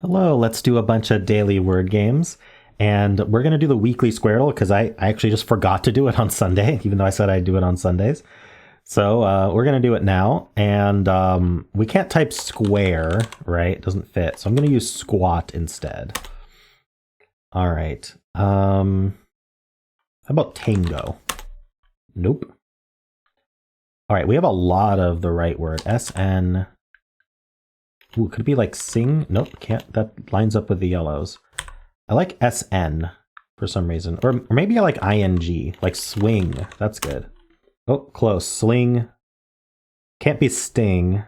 Hello, let's do a bunch of daily word games. And we're going to do the weekly Squardle because I actually just forgot to do it on Sunday, even though I said I'd do it on Sundays. So we're going to do it now. And we can't type square, right? It doesn't fit. So I'm going to use squat instead. All right. How about tango? Nope. All right, we have a lot of the right word. SN. Ooh, could it be like sing? Nope, can't. That lines up with the yellows. I like SN for some reason. Or maybe I like ING, like swing. That's good. Oh, close. Sling. Can't be sting.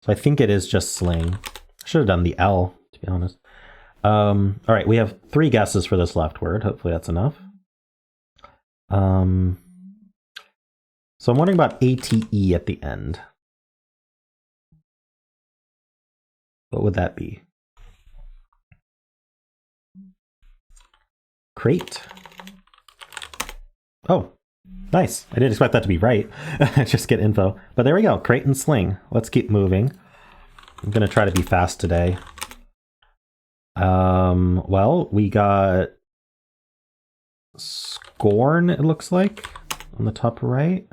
So I think it is just sling. I should have done the L, to be honest. All right, we have 3 guesses for this left word. Hopefully that's enough. So I'm wondering about ATE at the end. What would that be? Crate. Oh, nice. I didn't expect that to be right. Just get info. But there we go. Crate and sling. Let's keep moving. I'm going to try to be fast today. Well, we got scorn, it looks like, on the top right.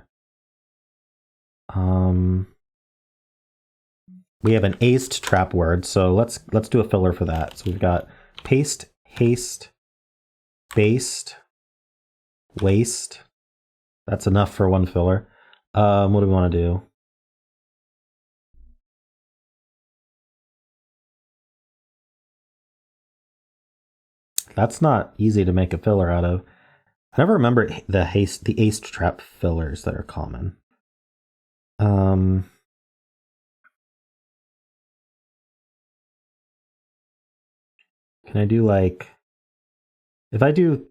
We have an aced trap word, so let's do a filler for that. So we've got paste, haste, based, waste. That's enough for one filler. What do we want to do? That's not easy to make a filler out of. I never remember the aced trap fillers that are common. Can I do like, if I do,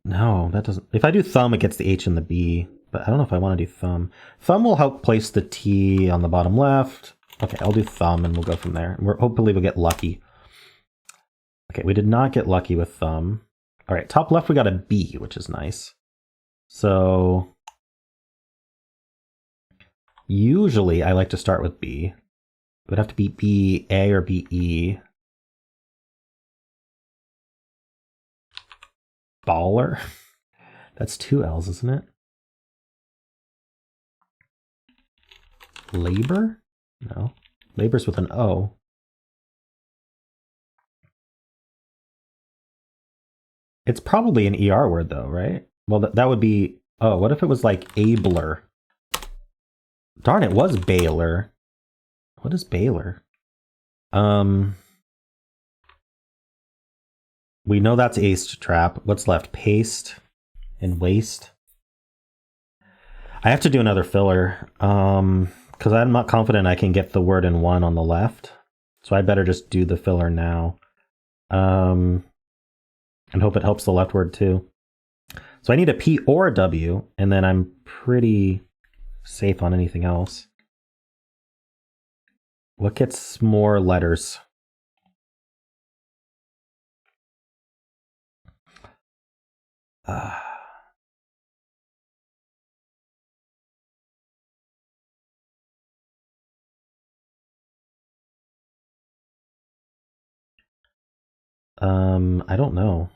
no, that doesn't, if I do thumb, it gets the H and the B, but I don't know if I want to do thumb. Thumb will help place the T on the bottom left. Okay, I'll do thumb and we'll go from there. Hopefully we'll get lucky. Okay, we did not get lucky with thumb. All right, top left we got a B, which is nice. So usually I like to start with B. It would have to be B A or B E. Baller? That's 2 L's, isn't it? Labor? No. Labor's with an O. It's probably an ER word though, right? Well, that would be, oh, what if it was like abler? Darn, it was Baylor. What is Baylor? We know that's aced trap. What's left? Paste and waste. I have to do another filler because I'm not confident I can get the word in one on the left. So I better just do the filler now. And hope it helps the left word too. So I need a P or a W, and then I'm pretty safe on anything else. What gets more letters? I don't know.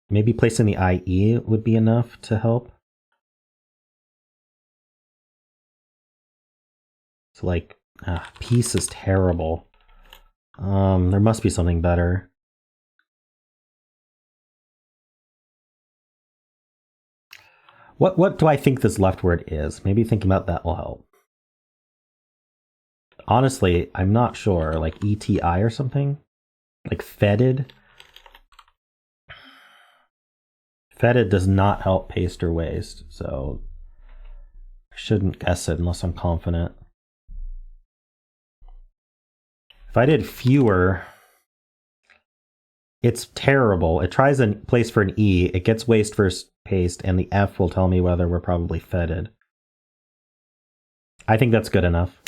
Maybe placing the IE would be enough to help. So like, peace is terrible. There must be something better. What do I think this left word is? Maybe thinking about that will help. Honestly, I'm not sure. Like ETI or something? Like fetid? Fetid does not help paste or waste, so I shouldn't guess it unless I'm confident. If I did fewer, it's terrible. It tries a place for an E, it gets waste versus paste, and the F will tell me whether we're probably fetid. I think that's good enough.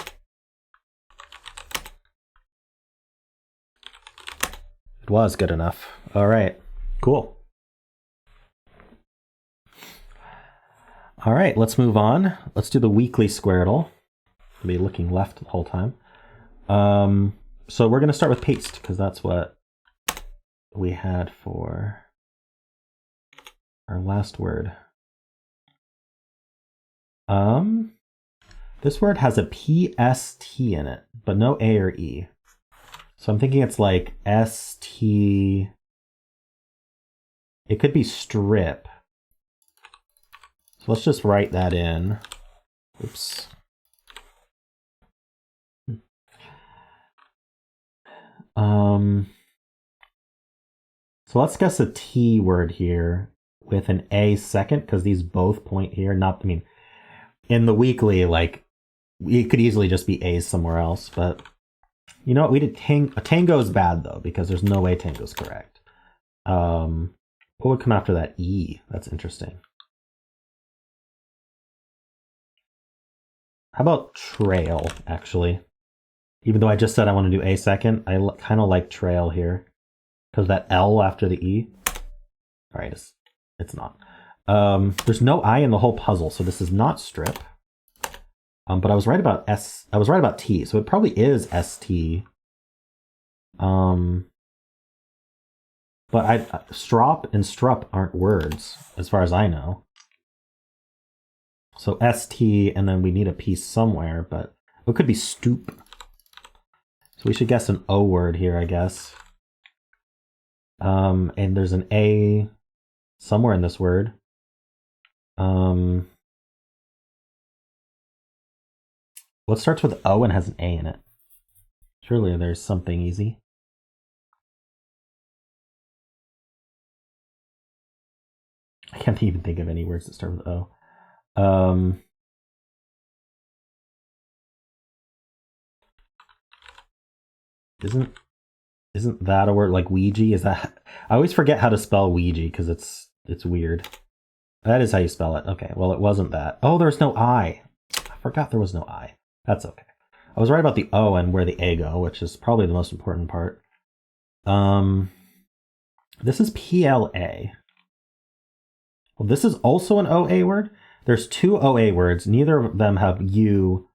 It was good enough. All right, cool. All right, let's move on. Let's do the weekly Squardle. I'll be looking left the whole time. So we're going to start with paste, because that's what we had for our last word. This word has a PST in it, but no A or E. So I'm thinking it's like ST. It could be strip. So let's just write that in. Oops. So let's guess a T word here with an A second, because these both point here. Not, I mean, in the weekly, like, it could easily just be A's somewhere else, but you know what? We did tango is bad though, because there's no way tango is correct. What would come after that? E. That's interesting. How about trail, actually? Even though I just said I want to do A second, I kind of like trail here. Because that L after the E. Alright, it's not. There's no I in the whole puzzle, so this is not strip. But I was right about I was right about T, so it probably is ST. But strop and strup aren't words, as far as I know. So ST, and then we need a P somewhere, but it could be stoop. So we should guess an O word here, I guess. And there's an A somewhere in this word. What starts with O and has an A in it? Surely there's something easy. I can't even think of any words that start with O. Isn't that a word like Ouija? Is that? I always forget how to spell Ouija because it's weird. That is how you spell it. Okay, well it wasn't that. Oh, there's no I. I forgot there was no I. That's okay. I was right about the O and where the A go, which is probably the most important part. This is PLA. Well, this is also an OA word. There's two OA words. Neither of them have U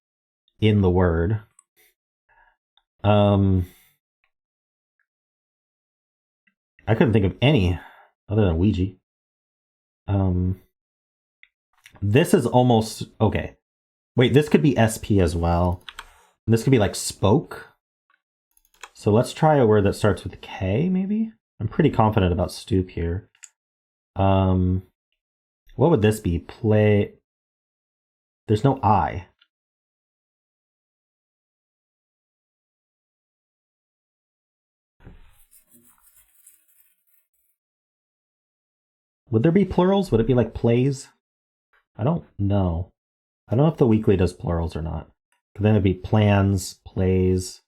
in the word. I couldn't think of any other than Ouija. This is almost okay. Wait, this could be SP as well. And this could be like spoke. So let's try a word that starts with K, maybe? I'm pretty confident about stoop here. What would this be? Play. There's no I. Would there be plurals? Would it be like plays? I don't know. I don't know if the weekly does plurals or not. Then it'd be plans, plays.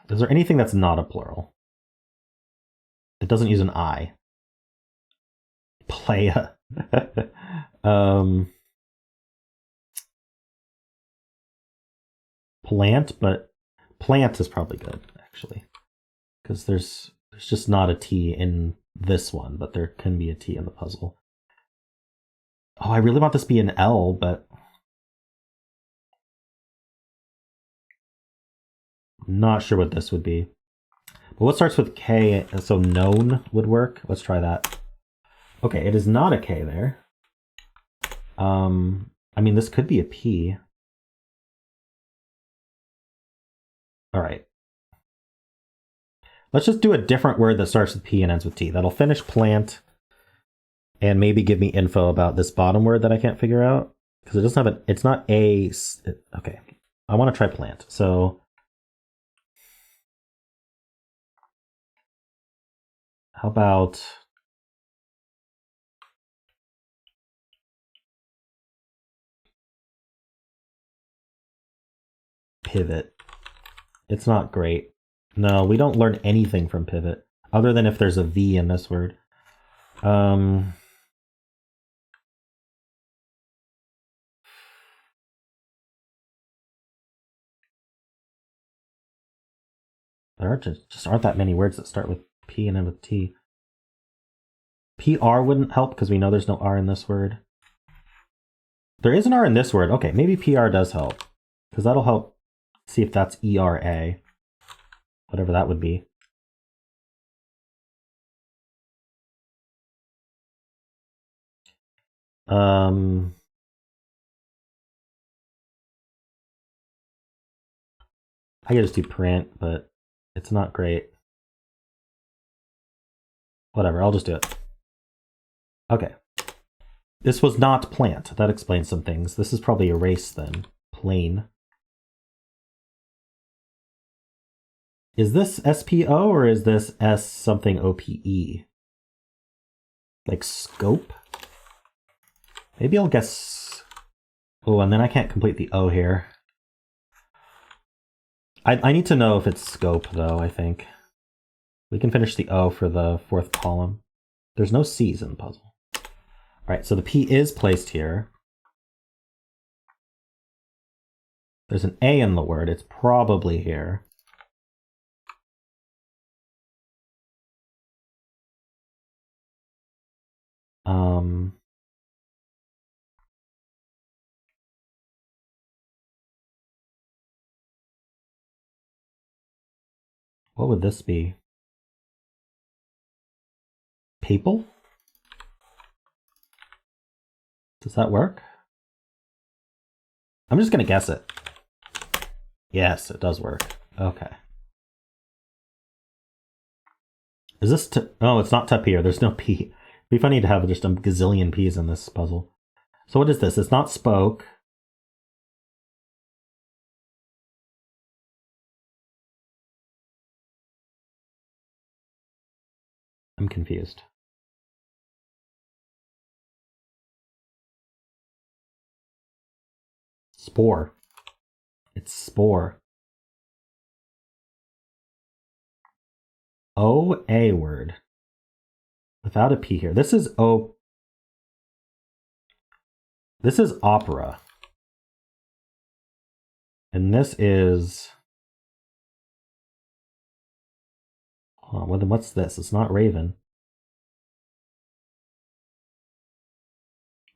Is there anything that's not a plural? It doesn't use an I. Playa. Plant, but plant is probably good, actually. Because there's just not a T in this one, but there can be a T in the puzzle. Oh, I really want this to be an L, but not sure what this would be. But what starts with K? So known would work. Let's try that. Okay, it is not a K there. I mean, this could be a P. All right. Let's just do a different word that starts with P and ends with T. That'll finish plant and maybe give me info about this bottom word that I can't figure out. Because it doesn't have it's not a, okay. I want to try plant. So how about pivot? It's not great. No, we don't learn anything from pivot other than if there's a V in this word. There just aren't that many words that start with P and end with T. PR wouldn't help because we know there's no R in this word. There is an R in this word. Okay, maybe PR does help because that'll help See if that's ERA. Whatever that would be. I could just do print, but it's not great. Whatever, I'll just do it. Okay. This was not plant. That explains some things. This is probably erase then. Plain. Is this SPO or is this S something OPE? Like scope? Maybe I'll guess... Oh, and then I can't complete the O here. I need to know if it's scope, though, I think. We can finish the O for the fourth column. There's no C's in the puzzle. All right, so the P is placed here. There's an A in the word. It's probably here. What would this be? Papal? Does that work? I'm just going to guess it. Yes, it does work. Okay. Is this... Oh, it's not tapir. There's no P. It'd be funny to have just a gazillion P's in this puzzle. So what is this? It's not spoke. I'm confused. Spore. It's spore. O-A word. Without a P here. This is O. This is opera. And this is... Oh, what's this? It's not raven.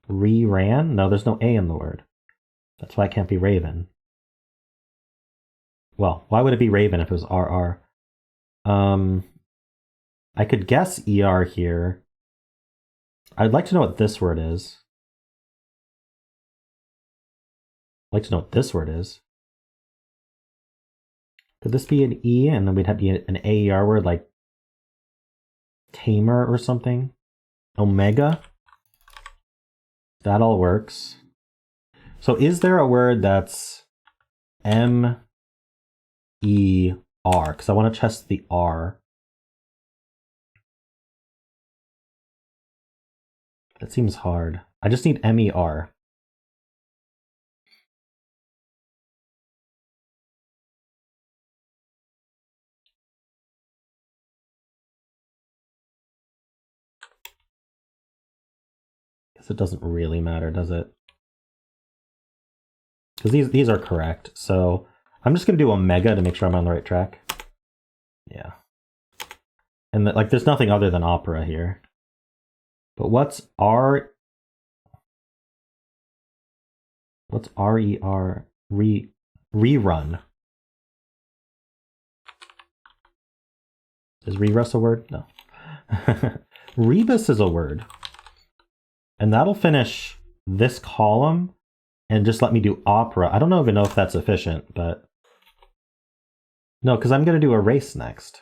Re-ran? No, there's no A in the word. That's why it can't be raven. Well, why would it be raven if it was RR? I could guess ER here. I'd like to know what this word is. I'd like to know what this word is. Could this be an E and then we'd have an AER word like tamer or something? Omega? That all works. So is there a word that's M-E-R? Because I want to test the R. That seems hard. I just need M-E-R. Guess it doesn't really matter, does it? Because these are correct. So I'm just going to do Omega to make sure I'm on the right track. Yeah. And like, there's nothing other than opera here. But what's R? What's R-E-R? Rerun. Is Rebus a word? No. Rebus is a word. And that'll finish this column and just let me do opera. I don't even know if that's efficient, but... No, because I'm going to do erase next.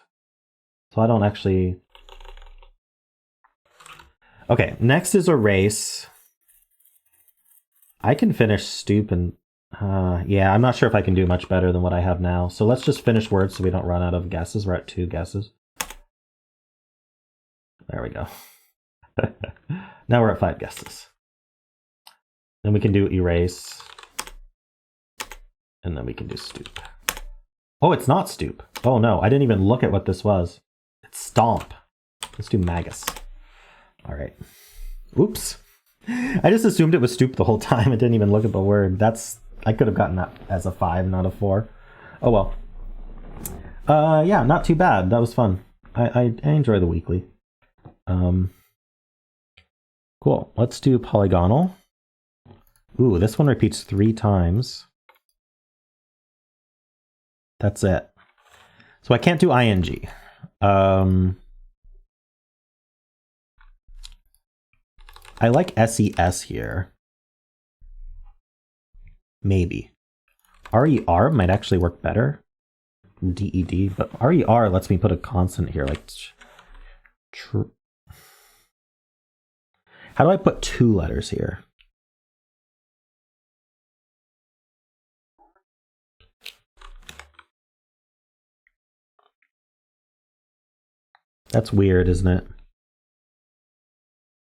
So I don't actually... Okay, next is erase. I can finish stoop and... yeah, I'm not sure if I can do much better than what I have now. So let's just finish words so we don't run out of guesses. We're at 2 guesses. There we go. Now we're at 5 guesses. Then we can do erase. And then we can do stoop. Oh, it's not stoop. Oh no, I didn't even look at what this was. It's stomp. Let's do magus. All right. Oops. I just assumed it was stoop the whole time. I didn't even look at the word. I could have gotten that as a 5, not a 4. Oh well. Yeah, not too bad. That was fun. I enjoy the weekly. Cool. Let's do polygonal. Ooh, this one repeats 3 times. That's it. So I can't do ing. I like SES here. Maybe. RER might actually work better. DED, but RER lets me put a constant here, like how do I put 2 letters here? That's weird, isn't it?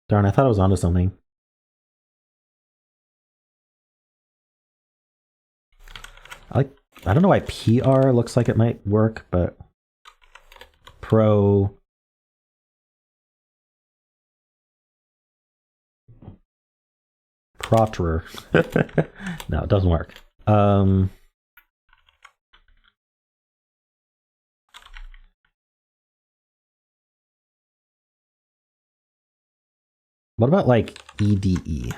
Darn, I thought I was onto something. I don't know why PR looks like it might work, but pro. Protrer. No, it doesn't work. What about like EDE?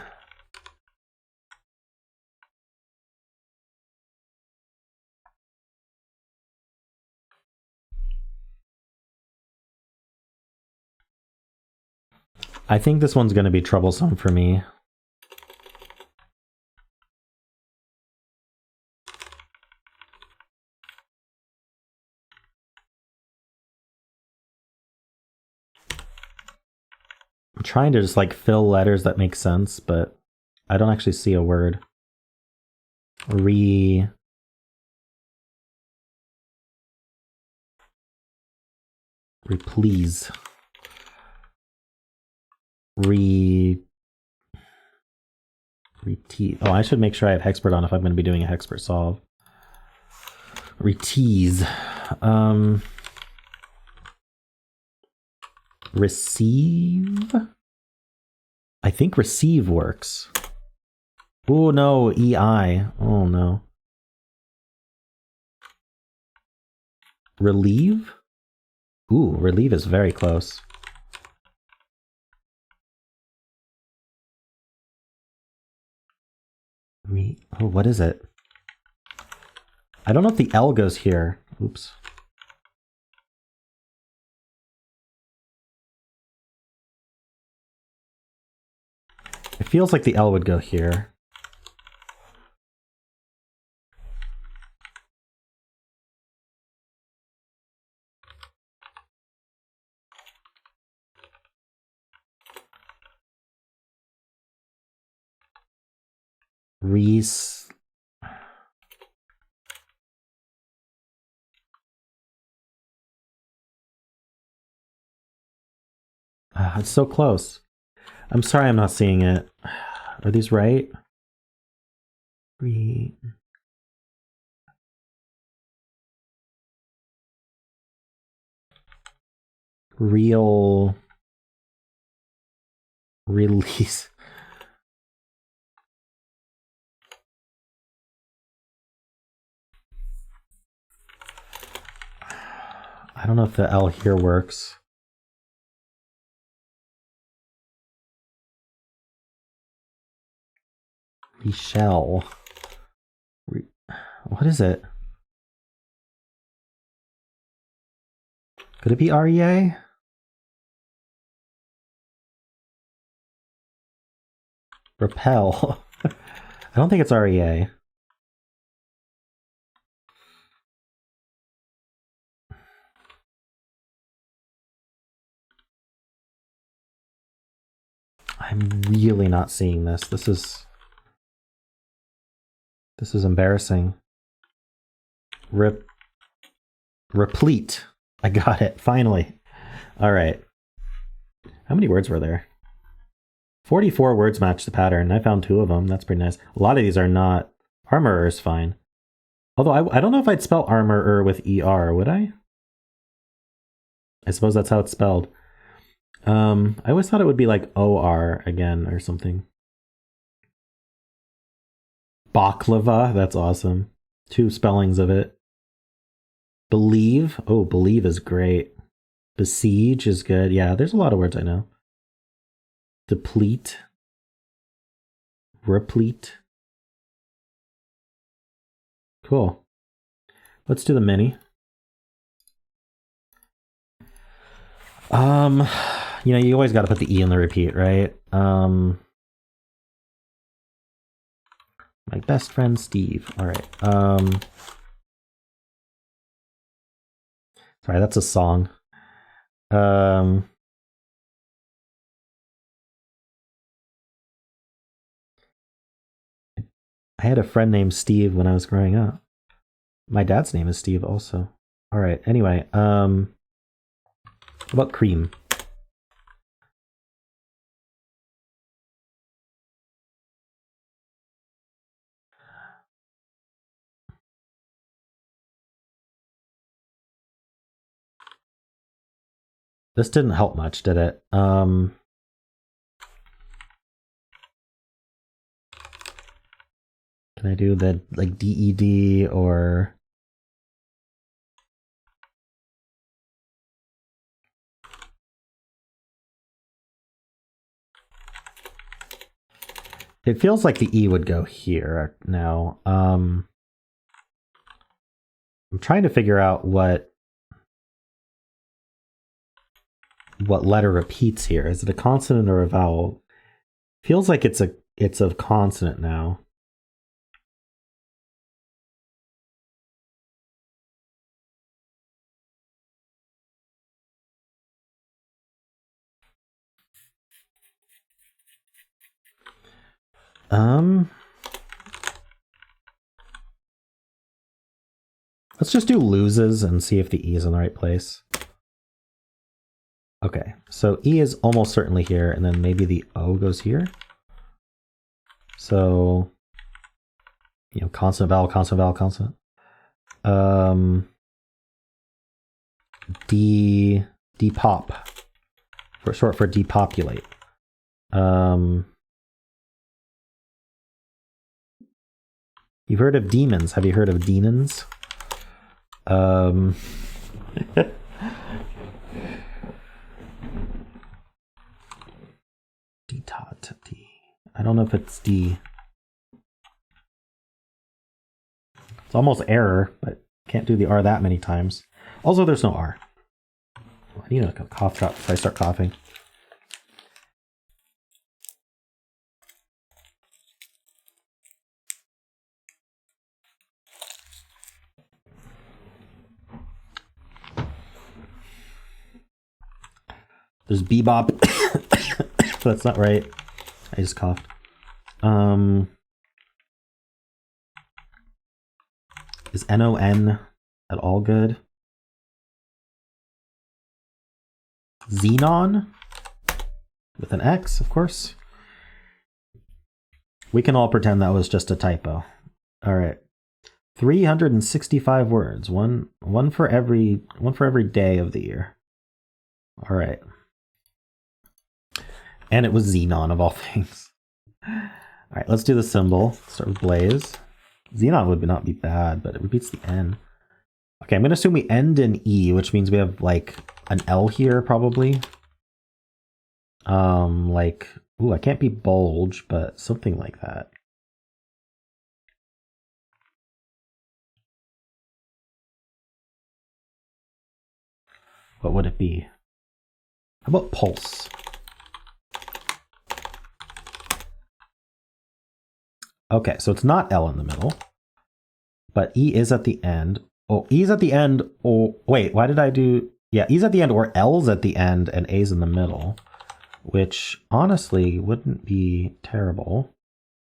I think this one's going to be troublesome for me. I'm trying to just like fill letters that make sense, but I don't actually see a word. Replease. Oh, I should make sure I have Hexpert on if I'm going to be doing a Hexpert solve. Retease. Receive? I think receive works. Oh no, EI. Oh no. Relieve? Ooh, relieve is very close. Oh, what is it? I don't know if the L goes here. Oops. It feels like the L would go here. Reese. It's so close. I'm sorry I'm not seeing it. Are these right? Real release. I don't know if the L here works. Reshell. What is it? Could it be REA? Repel. I don't think it's REA. I'm really not seeing this. This is embarrassing. Replete. I got it, finally. All right. How many words were there? 44 words match the pattern. I found 2 of them. That's pretty nice. A lot of these are not. Armorer is fine. Although I don't know if I'd spell armorer with ER, would I? I suppose that's how it's spelled. I always thought it would be like OR again or something. Baklava, that's awesome. 2 spellings of it. Believe. Oh, believe is great. Besiege is good. Yeah, there's a lot of words I know. Deplete. Replete. Cool. Let's do the mini. You know, you always got to put the E in the repeat, right? My best friend Steve. All right. Sorry, that's a song. I had a friend named Steve when I was growing up. My dad's name is Steve also. All right. Anyway, what about cream? This didn't help much, did it? Can I do the like DED or it feels like the E would go here now. I'm trying to figure out what letter repeats here. Is it a consonant or a vowel? Feels like it's a consonant now. Let's just do loses and see if the E is in the right place. Okay, so E is almost certainly here, and then maybe the O goes here. So, you know, consonant, vowel, consonant, vowel, consonant. Depop, for short for depopulate. You've heard of demons. Have you heard of demons? D-tot, D. I don't know if it's D. It's almost error, but can't do the R that many times. Also, there's no R. I need a cough drop before I start coughing. There's bebop. That's not right. I just coughed. Is NON at all good? Xenon? With an X, of course. We can all pretend that was just a typo. All right. 365 words. One for every day of the year. All right. And it was Xenon of all things. All right, let's do the symbol. Start with Blaze. Xenon would not be bad, but it repeats the N. Okay, I'm going to assume we end in E, which means we have like an L here probably. Like, ooh, I can't be bulge, but something like that. What would it be? How about pulse? Okay, so it's not L in the middle, but E is at the end. Oh, E's at the end. Oh, wait, why did I do? Yeah, E's at the end or L's at the end and A's in the middle, which honestly wouldn't be terrible.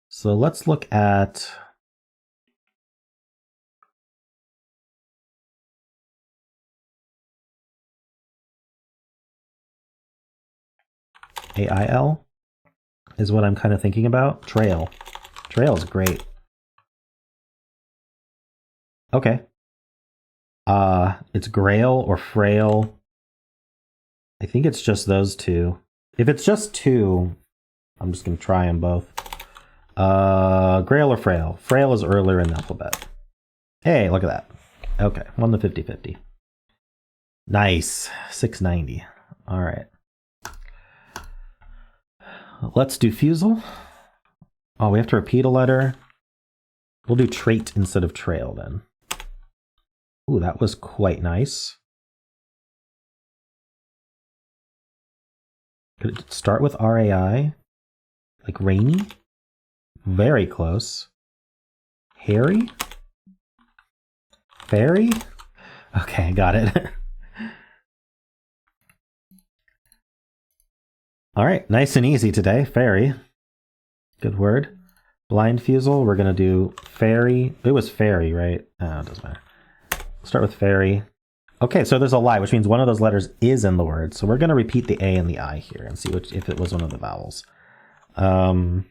So let's look at AIL is what I'm kind of thinking about. Trail. Trail is great. Okay. It's Grail or Frail. I think it's just those two. If it's just two, I'm just going to try them both. Grail or Frail? Frail is earlier in the alphabet. Hey, look at that. Okay, won the 50-50. Nice. 690. All right. Let's do Fusele. Oh, we have to repeat a letter. We'll do trait instead of trail then. Ooh, that was quite nice. Could it start with RAI? Like rainy? Very close. Hairy? Fairy? Okay, got it. All right, nice and easy today. Fairy. Good word. Blind Fusele, we're going to do fairy. It was fairy, right? Oh, it doesn't matter. Start with fairy. Okay, so there's a lie, which means one of those letters is in the word. So we're going to repeat the A and the I here and see if it was one of the vowels. You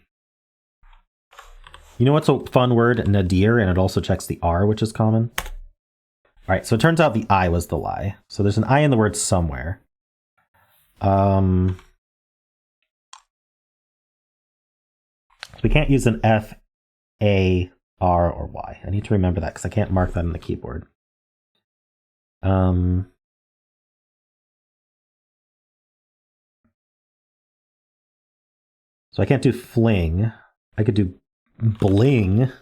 know what's a fun word? Nadir, and it also checks the R, which is common. All right, so it turns out the I was the lie. So there's an I in the word somewhere. So we can't use an F, A, R, or Y. I need to remember that because I can't mark that on the keyboard. So I can't do fling. I could do bling.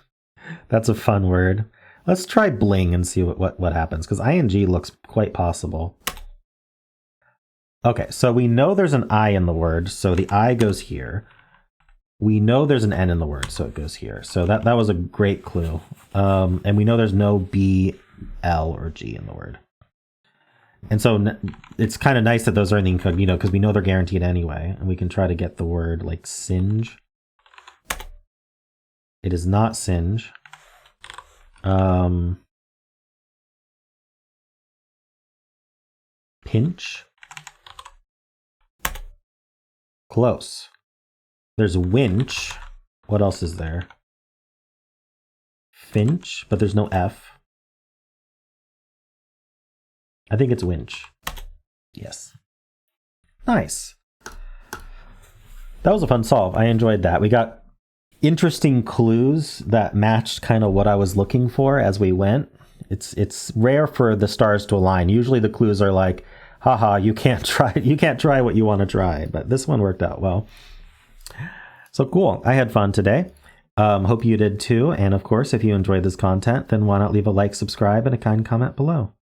That's a fun word. Let's try bling and see what happens, because ing looks quite possible. Okay, so we know there's an I in the word, so the I goes here. We know there's an N in the word, so it goes here. So that was a great clue. And we know there's no B, L, or G in the word. And so it's kind of nice that those are in the incognito, because we know they're guaranteed anyway. And we can try to get the word like singe. It is not singe. Pinch. Close. There's winch. What else is there? Finch, but there's no F. I think it's winch. Yes. Nice. That was a fun solve. I enjoyed that. We got interesting clues that matched kind of what I was looking for as we went. It's rare for the stars to align. Usually the clues are like, haha, you can't try what you want to try, but this one worked out well. So cool. I had fun today. Hope you did too. And of course, if you enjoyed this content, then why not leave a like, subscribe, and a kind comment below.